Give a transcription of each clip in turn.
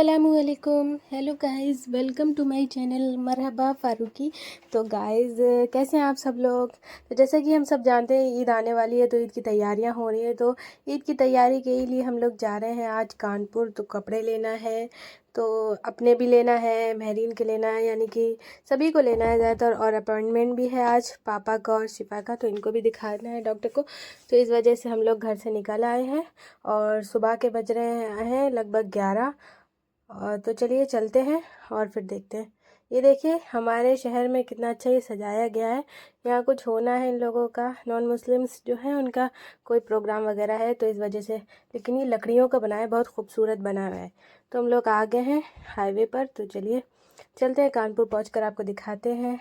अस्सलामुअलैकुम। Hello guys, welcome to my channel Marhaba Farooqui. तो guys, कैसे हैं आप सब लोग। तो जैसे कि हम सब जानते हैं, ईद आने वाली है तो ईद की तैयारियां हो रही है। तो ईद की तैयारी के लिए हम लोग जा रहे हैं आज कानपुर। तो कपड़े लेना है, तो अपने भी लेना है, महरीन के लेना है, यानी कि सभी को लेना है ज़्यादातर। और अपॉइंटमेंट भी है आज पापा का और शिफा का, तो इनको भी दिखाना है डॉक्टर को। तो इस वजह से हम लोग घर से निकल आए हैं और सुबह के बज रहे हैं लगभग 11। और तो चलिए चलते हैं और फिर देखते हैं। ये देखिए हमारे शहर में कितना अच्छा ये सजाया गया है। यहाँ कुछ होना है इन लोगों का, नॉन मुस्लिम्स जो है उनका कोई प्रोग्राम वगैरह है, तो इस वजह से। लेकिन ये लकड़ियों का बना है, बहुत खूबसूरत बना हुआ है। तो हम लोग आ गए हैं हाईवे पर, तो चलिए चलते हैं। कानपुर पहुँच आपको दिखाते हैं।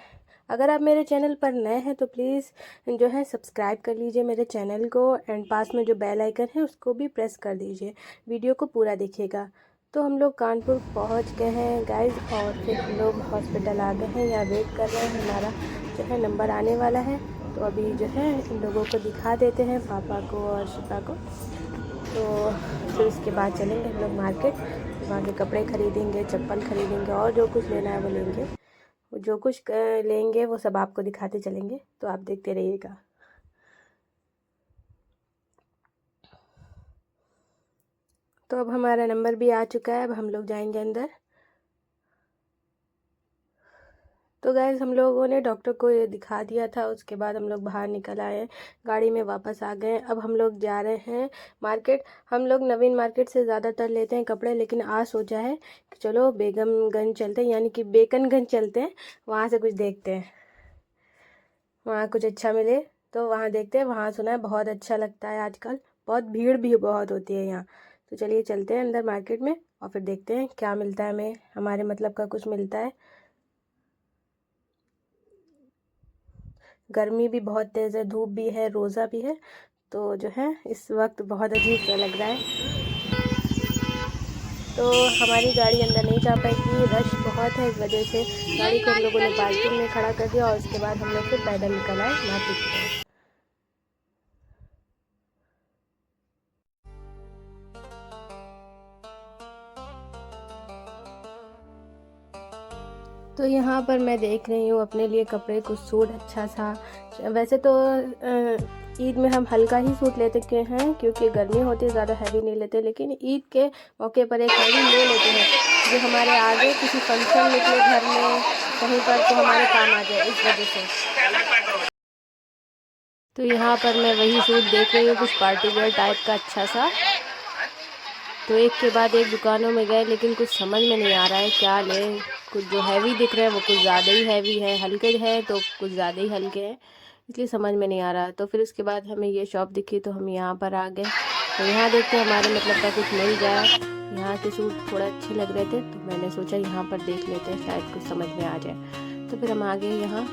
अगर आप मेरे चैनल पर नए हैं तो प्लीज़ जो है सब्सक्राइब कर लीजिए मेरे चैनल को, एंड पास में जो बेल आइकन है उसको भी प्रेस कर दीजिए। वीडियो को पूरा देखिएगा। तो हम लोग कानपुर पहुंच गए हैं गाइस, और फिर हम लोग हॉस्पिटल आ गए हैं। यहाँ वेट कर रहे हैं, हमारा जो है नंबर आने वाला है। तो अभी जो है इन लोगों को दिखा देते हैं, पापा को और शिफा को। तो फिर उसके बाद चलेंगे हम लोग मार्केट, वहाँ के कपड़े ख़रीदेंगे, चप्पल ख़रीदेंगे, और जो कुछ लेना है वो लेंगे। जो कुछ लेंगे वो सब आपको दिखाते चलेंगे, तो आप देखते रहिएगा। तो अब हमारा नंबर भी आ चुका है, अब हम लोग जाएंगे अंदर। तो गैस हम लोगों ने डॉक्टर को ये दिखा दिया था, उसके बाद हम लोग बाहर निकल आए, गाड़ी में वापस आ गए। अब हम लोग जा रहे हैं मार्केट। हम लोग नवीन मार्केट से ज़्यादातर लेते हैं कपड़े, लेकिन आज सोचा है कि चलो बेगमगंज चलते हैं, यानी कि बेकनगंज चलते हैं। वहाँ से कुछ देखते हैं, वहाँ कुछ अच्छा मिले तो वहाँ देखते हैं। वहाँ सुना है बहुत अच्छा लगता है आजकल, बहुत भीड़ भी बहुत होती है यहाँ। तो चलिए चलते हैं अंदर मार्केट में और फिर देखते हैं क्या मिलता है हमें, हमारे मतलब का कुछ मिलता है। गर्मी भी बहुत तेज़ है, धूप भी है, रोज़ा भी है, तो जो है इस वक्त बहुत अजीब सा लग रहा है। तो हमारी गाड़ी अंदर नहीं जा पाएगी, रश बहुत है, इस वजह से गाड़ी को हम लोगों ने पार्किंग में खड़ा कर दिया। और उसके बाद हम लोग फिर पैदल निकल आए मार्केट की तरफ। तो यहाँ पर मैं देख रही हूँ अपने लिए कपड़े, कुछ सूट अच्छा सा। वैसे तो ईद में हम हल्का ही सूट लेते के हैं, क्योंकि गर्मी होती है, ज़्यादा हैवी नहीं लेते। लेकिन ईद के मौके पर एक हैवी ले लेते हैं, जो हमारे आगे किसी फंक्शन निकले घर में कहीं पर, तो हमारे काम आ जाए, इस वजह से। तो यहाँ पर मैं वही सूट देख रही हूँ, कुछ पार्टी वेयर टाइप का अच्छा सा। तो एक के बाद एक दुकानों में गए, लेकिन कुछ समझ में नहीं आ रहा है क्या लें। कुछ जो हैवी दिख रहे हैं वो कुछ ज़्यादा ही हैवी है, हल्के हैं तो कुछ ज़्यादा ही हल्के हैं, इसलिए समझ में नहीं आ रहा। तो फिर उसके बाद हमें ये शॉप दिखी, तो हम यहाँ पर आ गए। तो यहाँ देखते हैं हमारे मतलब का कुछ मिल जाए। यहाँ के सूट थोड़ा अच्छे लग रहे थे, तो मैंने सोचा यहाँ पर देख लेते हैं, शायद कुछ समझ में आ जाए। तो फिर हम आ गए यहाँ,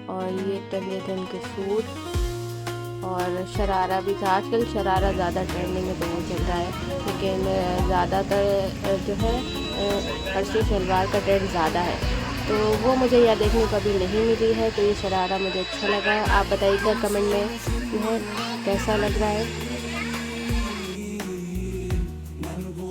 और ये टंगे थे उनके सूट, और शरारा भी था। आजकल शरारा ज़्यादा ट्रेंडिंग में तो नहीं चल रहा है, लेकिन ज़्यादातर जो है फर्शी शलवार का ट्रेंड ज़्यादा है, तो वो मुझे यहाँ देखने को अभी नहीं मिली है। तो ये शरारा मुझे अच्छा लगा। आप बताइएगा कमेंट में जो है कैसा लग रहा है।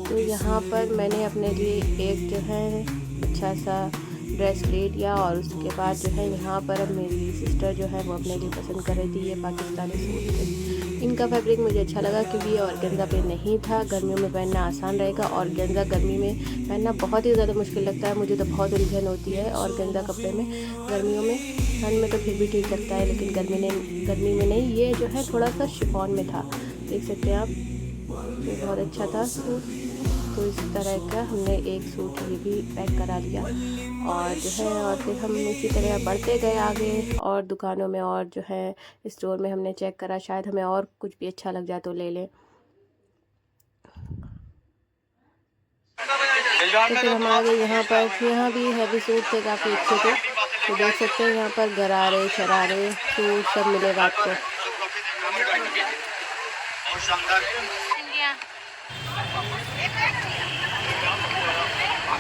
तो यहाँ पर मैंने अपने लिए एक जो है अच्छा सा ड्रेस ले लिया, और उसके बाद जो है यहाँ पर अब मेरी सिस्टर जो है वो अपने लिए पसंद कर रही थी ये पाकिस्तानी सूट थे। इनका फैब्रिक मुझे अच्छा लगा, क्योंकि ये ऑर्गेन्जा पे नहीं था, गर्मियों में पहनना आसान रहेगा। ऑर्गेन्जा गर्मी में पहनना बहुत ही ज़्यादा मुश्किल लगता है, मुझे तो बहुत उलझन होती है ऑर्गेन्जा कपड़े में गर्मियों में। ठंड में तो फिर भी ठीक लगता है, लेकिन गर्मी में नहीं। ये जो है थोड़ा सा शिफॉन में था, देख सकते हैं आप, ये बहुत अच्छा था सूट। तो इस तरह का हमने एक सूट ये भी पैक करा लिया, और जो है और फिर हम इसी तरह बढ़ते गए आगे, और दुकानों में और जो है स्टोर में हमने चेक करा, शायद हमें और कुछ भी अच्छा लग जाए तो ले लें। तो फिर हम आ गए यहाँ पर। यहाँ भी हैवी सूट थे, काफ़ी अच्छे थे। तो देख सकते हैं यहाँ पर गरारे शरारे सूट सब मिलेगा आपको।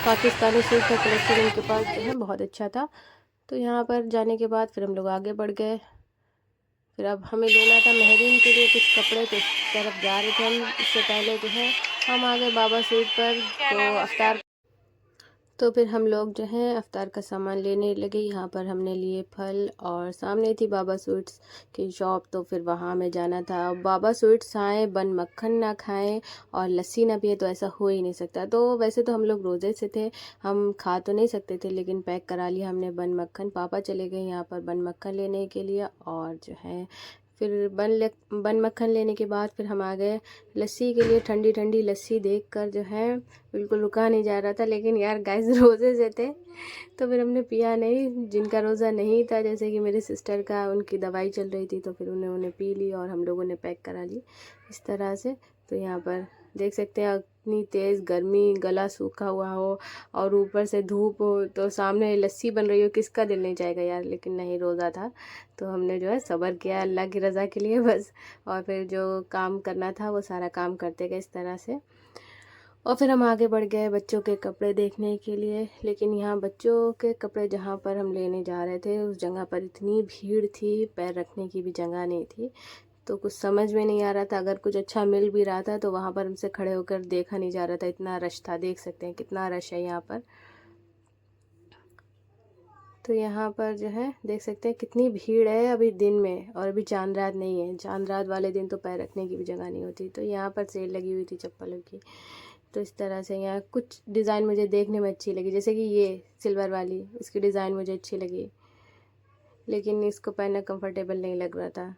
पाकिस्तानी सूट का कलेक्शन उनके पास जो है बहुत अच्छा था। तो यहाँ पर जाने के बाद फिर हम लोग आगे बढ़ गए। फिर अब हमें लेना था महरीन के लिए कुछ कपड़े, तो इस तरफ जा रहे थे हम। इससे पहले जो है हम आ गए बाबा स्वीट पर। तो अफ्तार तो फिर हम लोग जो है अफ्तार का सामान लेने लगे। यहाँ पर हमने लिए फल और सामने थी बाबा स्वीट्स की शॉप, तो फिर वहाँ हमें जाना था। बाबा स्वीट्स आए, बन मक्खन ना खाएं और लस्सी ना पिए तो ऐसा हो ही नहीं सकता। तो वैसे तो हम लोग रोज़े से थे, हम खा तो नहीं सकते थे, लेकिन पैक करा लिया हमने बन मक्खन। पापा चले गए यहाँ पर बन मक्खन लेने के लिए और जो है फिर बन मक्खन लेने के बाद फिर हम आ गए लस्सी के लिए। ठंडी ठंडी लस्सी देखकर जो है बिल्कुल रुका नहीं जा रहा था, लेकिन यार गाइस रोज़े से थे तो फिर हमने पिया नहीं। जिनका रोज़ा नहीं था, जैसे कि मेरी सिस्टर का, उनकी दवाई चल रही थी तो फिर उन्होंने पी ली और हम लोगों ने पैक करा ली इस तरह से। तो यहाँ पर देख सकते हैं इतनी तेज़ गर्मी, गला सूखा हुआ हो और ऊपर से धूप हो, तो सामने लस्सी बन रही हो, किसका दिल नहीं जाएगा यार। लेकिन नहीं, रोज़ा था तो हमने जो है सब्र किया अल्लाह की रज़ा के लिए बस। और फिर जो काम करना था वो सारा काम करते गए इस तरह से। और फिर हम आगे बढ़ गए बच्चों के कपड़े देखने के लिए। लेकिन यहाँ बच्चों के कपड़े जहाँ पर हम लेने जा रहे थे उस जगह पर इतनी भीड़ थी, पैर रखने की भी जगह नहीं थी। तो कुछ समझ में नहीं आ रहा था, अगर कुछ अच्छा मिल भी रहा था तो वहाँ पर हमसे खड़े होकर देखा नहीं जा रहा था, इतना रश था। देख सकते हैं कितना रश है यहाँ पर। तो यहाँ पर जो है देख सकते हैं कितनी भीड़ है अभी दिन में, और अभी चांद रात नहीं है। चांद रात वाले दिन तो पैर रखने की भी जगह नहीं होती। तो यहाँ पर सेल लगी हुई थी चप्पलों की। तो इस तरह से यहाँ कुछ डिज़ाइन मुझे देखने में अच्छी लगी, जैसे कि ये सिल्वर वाली, इसकी डिज़ाइन मुझे अच्छी लगी, लेकिन इसको पहनना कंफर्टेबल नहीं लग रहा था।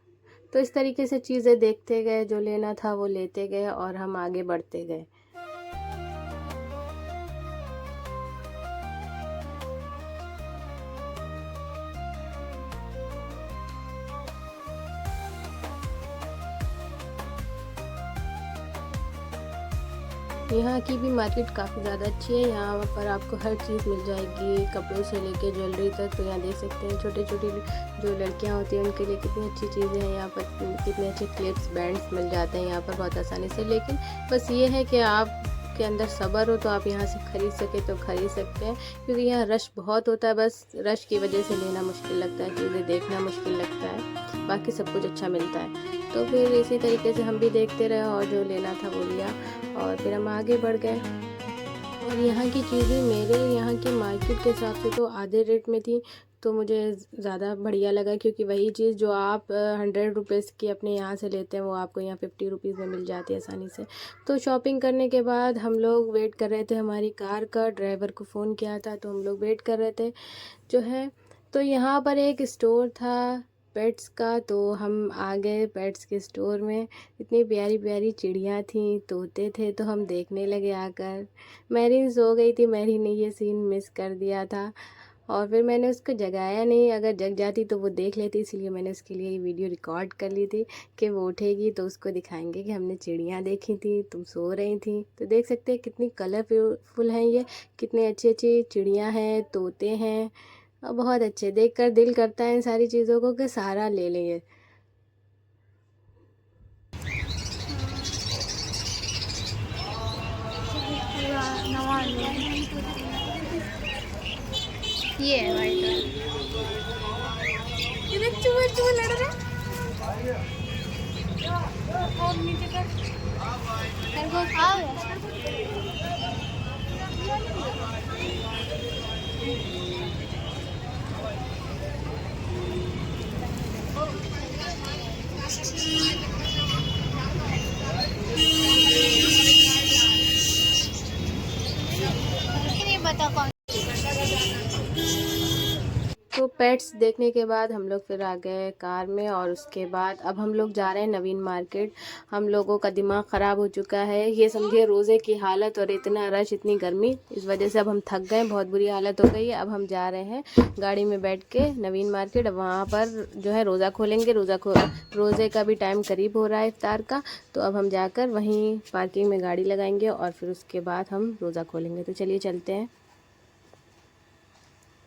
तो इस तरीके से चीज़ें देखते गए, जो लेना था वो लेते गए और हम आगे बढ़ते गए। यहाँ की भी मार्केट काफ़ी ज़्यादा अच्छी है। यहाँ पर आपको हर चीज़ मिल जाएगी, कपड़ों से लेके ज्वेलरी तक। तो यहाँ देख सकते हैं छोटे छोटी जो लड़कियाँ होती हैं उनके लिए कितनी अच्छी चीज़ें हैं। यहाँ पर कितने अच्छे क्लिप्स, बैंड्स मिल जाते हैं यहाँ पर बहुत आसानी से। लेकिन बस ये है कि आप के अंदर सब्र हो तो आप यहाँ से ख़रीद सके तो ख़रीद सकते हैं, क्योंकि यहाँ रश बहुत होता है। बस रश की वजह से लेना मुश्किल लगता है, चीज़ें देखना मुश्किल लगता है, बाकी सब कुछ अच्छा मिलता है। तो फिर इसी तरीके से हम भी देखते रहे और जो लेना था वो लिया और फिर हम आगे बढ़ गए। और यहाँ की चीज़ें मेरे यहाँ की मार्केट के हिसाब से तो आधे रेट में थी, तो मुझे ज़्यादा बढ़िया लगा, क्योंकि वही चीज़ जो आप 100 रुपीज़ की अपने यहाँ से लेते हैं वो आपको यहाँ 50 रुपीज़ में मिल जाती है आसानी से। तो शॉपिंग करने के बाद हम लोग वेट कर रहे थे हमारी कार का। ड्राइवर को फ़ोन किया था तो हम लोग वेट कर रहे थे जो है। तो यहाँ पर एक स्टोर था पेट्स का, तो हम आ गए पेट्स के स्टोर में। इतनी प्यारी प्यारी चिड़ियाँ थीं, तोते थे, तो हम देखने लगे आकर। मैरी सो गई थी, मैरी ने ये सीन मिस कर दिया था और फिर मैंने उसको जगाया नहीं, अगर जग जाती तो वो देख लेती, इसलिए मैंने उसके लिए ये वीडियो रिकॉर्ड कर ली थी कि वो उठेगी तो उसको दिखाएंगे कि हमने चिड़ियाँ देखी थी, तुम सो रही थी। तो देख सकते हैं कितनी कलरफुल हैं ये, कितनी अच्छी अच्छी चिड़ियाँ हैं, तोते हैं, और बहुत अच्छे। देखकर दिल करता है इन सारी चीज़ों को कि सारा ले लें ये है वाइट और नीचे का नहीं पता कौन। तो पेट्स देखने के बाद हम लोग फिर आ गए कार में और उसके बाद अब हम लोग जा रहे हैं नवीन मार्केट। हम लोगों का दिमाग ख़राब हो चुका है, ये समझिए रोज़े की हालत, और इतना रश, इतनी गर्मी, इस वजह से अब हम थक गए, बहुत बुरी हालत हो गई है। अब हम जा रहे हैं गाड़ी में बैठ के नवीन मार्केट। अब वहाँ पर जो है रोज़ा खोलेंगे, रोज़े का भी टाइम करीब हो रहा है इफ्तार का। तो अब हम जाकर वहीं पार्किंग में गाड़ी लगाएंगे और फिर उसके बाद हम रोज़ा खोलेंगे। तो चलिए चलते हैं।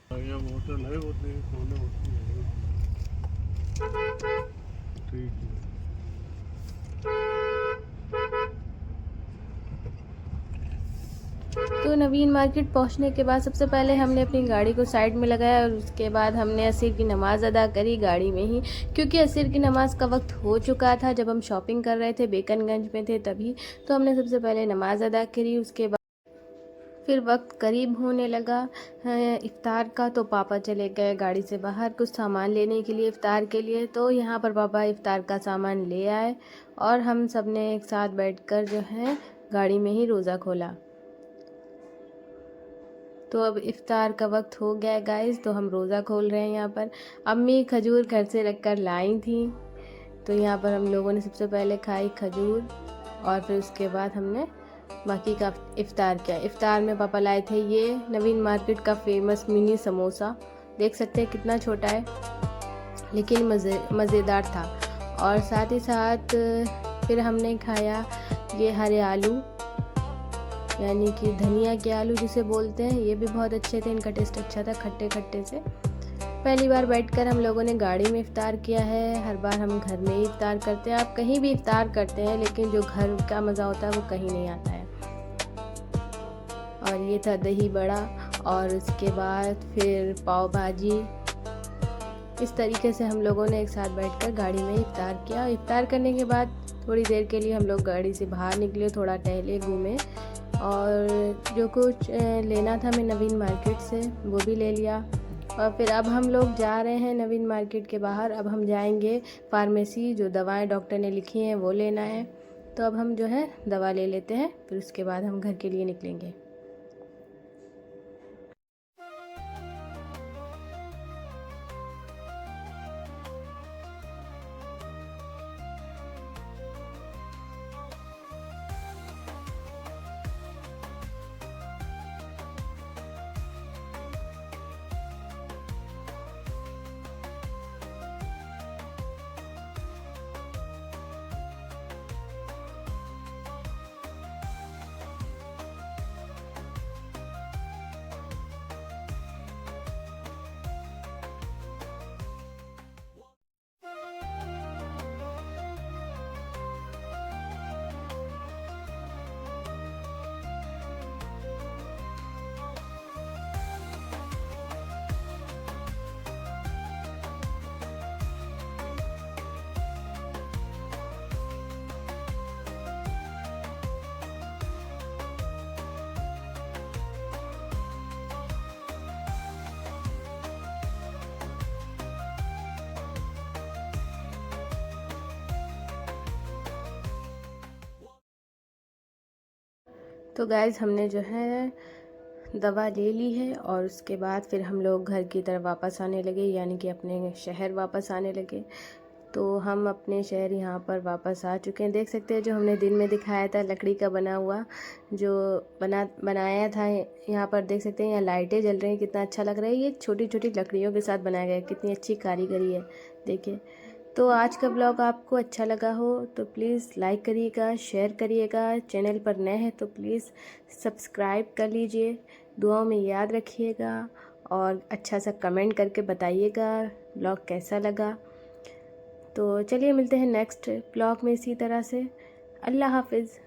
यहाँ होटल है, होते हैं सोने होती है। ठीक है। तो नवीन मार्केट पहुंचने के बाद सबसे पहले हमने अपनी गाड़ी को साइड में लगाया और उसके बाद हमने असर की नमाज़ अदा करी गाड़ी में ही, क्योंकि असर की नमाज़ का वक्त हो चुका था। जब हम शॉपिंग कर रहे थे, बेकनगंज में थे तभी, तो हमने सबसे पहले नमाज़ अदा करी। उसके बाद फिर वक्त करीब होने लगा इफ़्तार का, तो पापा चले गए गाड़ी से बाहर कुछ सामान लेने के लिए इफ़्तार के लिए। तो यहाँ पर पापा इफ़्तार का सामान ले आए और हम सब ने एक साथ बैठकर जो है गाड़ी में ही रोज़ा खोला। तो अब इफ़्तार का वक्त हो गया गाइस, तो हम रोज़ा खोल रहे हैं। यहाँ पर अम्मी खजूर घर से रख कर लाई थी, तो यहाँ पर हम लोगों ने सबसे पहले खाई खजूर और फिर उसके बाद हमने बाकी का इफ़्तार किया। इफ़्तार में पापा लाए थे ये नवीन मार्केट का फेमस मिनी समोसा, देख सकते हैं कितना छोटा है लेकिन मज़ेदार था। और साथ ही साथ फिर हमने खाया ये हरे आलू, यानी कि धनिया के आलू जिसे बोलते हैं, ये भी बहुत अच्छे थे। इनका टेस्ट अच्छा था, खट्टे खट्टे से। पहली बार बैठकर हम लोगों ने गाड़ी में इफ़्तार किया है। हर बार हम घर में ही इफ़्तार करते हैं, आप कहीं भी इफ़्तार करते हैं, लेकिन जो घर का मज़ा होता है वो कहीं नहीं आता है। और ये था दही बड़ा और उसके बाद फिर पाव भाजी। इस तरीके से हम लोगों ने एक साथ बैठकर गाड़ी में इफ़्तार किया। इफ़्तार करने के बाद थोड़ी देर के लिए हम लोग गाड़ी से बाहर निकले, थोड़ा टहले घूमे और जो कुछ लेना था मैं नवीन मार्केट से वो भी ले लिया। और फिर अब हम लोग जा रहे हैं नवीन मार्केट के बाहर। अब हम जाएंगे फार्मेसी, जो दवाएं डॉक्टर ने लिखी हैं वो लेना है। तो अब हम जो है दवा ले लेते हैं, फिर उसके बाद हम घर के लिए निकलेंगे। तो गाइज़ हमने जो है दवा ले ली है और उसके बाद फिर हम लोग घर की तरफ वापस आने लगे, यानी कि अपने शहर वापस आने लगे। तो हम अपने शहर यहाँ पर वापस आ चुके हैं। देख सकते हैं जो हमने दिन में दिखाया था लकड़ी का बना हुआ जो बनाया था, यहाँ पर देख सकते हैं यहाँ लाइटें जल रही हैं, कितना अच्छा लग रहा है। ये छोटी छोटी लकड़ियों के साथ बनाया गया है, कितनी अच्छी कारीगरी है देखिए। तो आज का ब्लॉग आपको अच्छा लगा हो तो प्लीज़ लाइक करिएगा, शेयर करिएगा। चैनल पर नए हैं तो प्लीज़ सब्सक्राइब कर लीजिए। दुआओं में याद रखिएगा और अच्छा सा कमेंट करके बताइएगा ब्लॉग कैसा लगा। तो चलिए मिलते हैं नेक्स्ट ब्लॉग में इसी तरह से। अल्लाह हाफिज़।